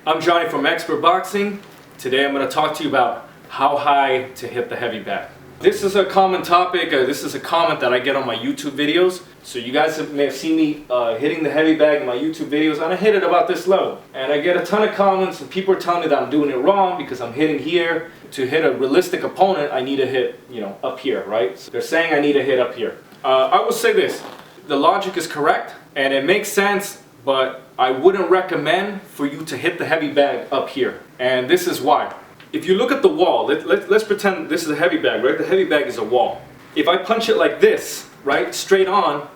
I'm Johnny from Expert Boxing. Today I'm going to talk to you about how high to hit the heavy bag. This is a common topic, this is a comment that I get on my YouTube videos. So you guys may have seen me hitting the heavy bag in my YouTube videos, and I hit it about this level. And I get a ton of comments and people are telling me that I'm doing it wrong because I'm hitting here. To hit a realistic opponent, I need to hit, up here, right? So they're saying I need to hit up here. I will say this, the logic is correct and it makes sense, but I wouldn't recommend for you to hit the heavy bag up here. And this is why. If you look at the wall, let's pretend this is a heavy bag, right? The heavy bag is a wall. If I punch it like this, right, straight on,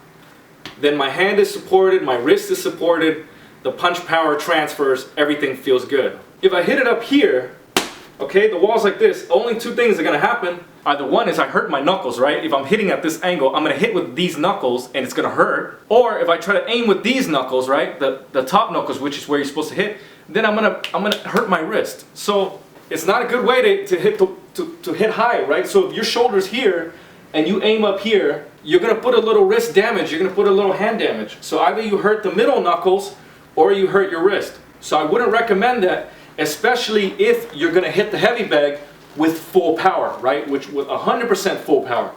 then my hand is supported, my wrist is supported, the punch power transfers, everything feels good. If I hit it up here, okay, the wall's like this, only two things are gonna happen. Either one is I hurt my knuckles, right? If I'm hitting at this angle, I'm gonna hit with these knuckles and it's gonna hurt. Or if I try to aim with these knuckles, right, the top knuckles, which is where you're supposed to hit, then I'm gonna hurt my wrist. So it's not a good way to hit high, right? So if your shoulder's here and you aim up here, you're gonna put a little wrist damage, you're gonna put a little hand damage. So either you hurt the middle knuckles or you hurt your wrist. So I wouldn't recommend that, especially if you're gonna hit the heavy bag with full power, right? With 100% full power.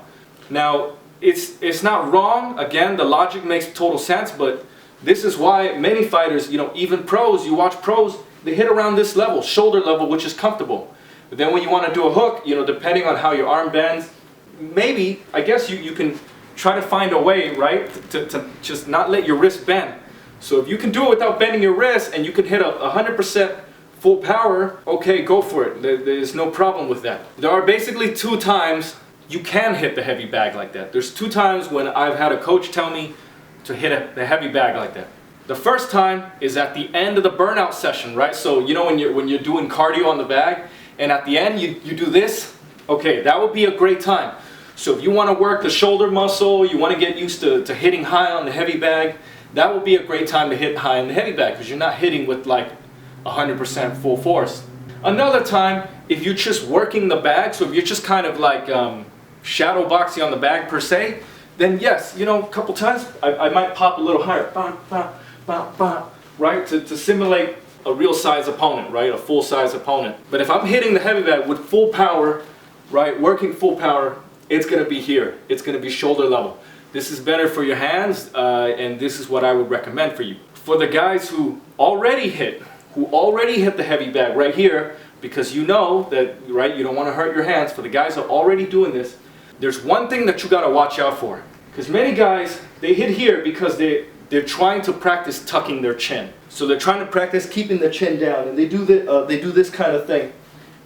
Now, it's not wrong. Again, the logic makes total sense, but this is why many fighters, even pros, you watch pros, they hit around this level, shoulder level, which is comfortable. But then when you want to do a hook, depending on how your arm bends, maybe, I guess you can try to find a way, right, to just not let your wrist bend. So if you can do it without bending your wrist and you can hit 100% full power, okay, go for it. There's no problem with that. There are basically two times you can hit the heavy bag like that. There's two times when I've had a coach tell me to hit the heavy bag like that. The first time is at the end of the burnout session, right? So when you're doing cardio on the bag, and at the end you do this, okay, that would be a great time. So if you want to work the shoulder muscle, you want to get used to hitting high on the heavy bag, that would be a great time to hit high on the heavy bag because you're not hitting with like 100% full force. Another time, if you're just working the bag, so if you're just kind of like shadow boxing on the bag per se, then yes, a couple times I might pop a little higher, bah, bah, bah, bah, right, to simulate a real size opponent, right, a full size opponent. But if I'm hitting the heavy bag with full power, right, working full power, it's going to be here. It's going to be shoulder level. This is better for your hands, and this is what I would recommend for you. For the guys who already hit the heavy bag right here, because you know that, right, you don't want to hurt your hands. For the guys who are already doing this, there's one thing that you got to watch out for. Because many guys, they hit here because they're trying to practice tucking their chin. So they're trying to practice keeping the chin down, and they do this kind of thing,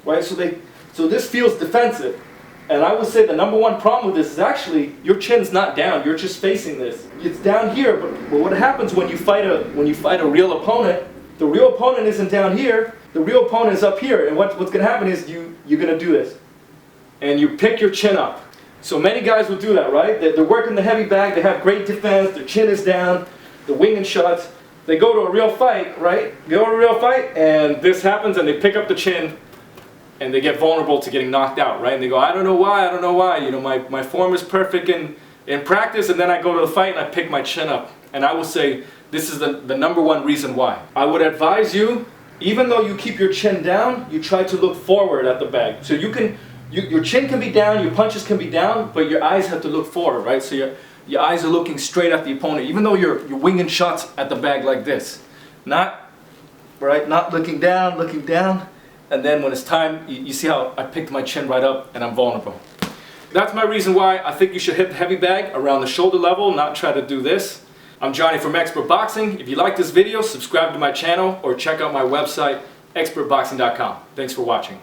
right? So this feels defensive. And I would say the number one problem with this is actually your chin's not down. You're just facing this. It's down here, but what happens when you fight a real opponent? The real opponent isn't down here. The real opponent is up here. And what's going to happen is you're going to do this, and you pick your chin up. So many guys will do that, right? They're working the heavy bag. They have great defense. Their chin is down. The wing and shots. They go to a real fight, right? Go to a real fight, and this happens, and they pick up the chin, and they get vulnerable to getting knocked out, right? And they go, I don't know why. My form is perfect in practice, and then I go to the fight and I pick my chin up. And I will say this is the number one reason why. I would advise you, even though you keep your chin down, you try to look forward at the bag. So your chin can be down, your punches can be down, but your eyes have to look forward, right? So your eyes are looking straight at the opponent, even though you're winging shots at the bag like this. Not looking down. And then when it's time, you see how I picked my chin right up and I'm vulnerable. That's my reason why I think you should hit the heavy bag around the shoulder level, not try to do this. I'm Johnny from Expert Boxing. If you like this video, subscribe to my channel or check out my website, expertboxing.com. Thanks for watching.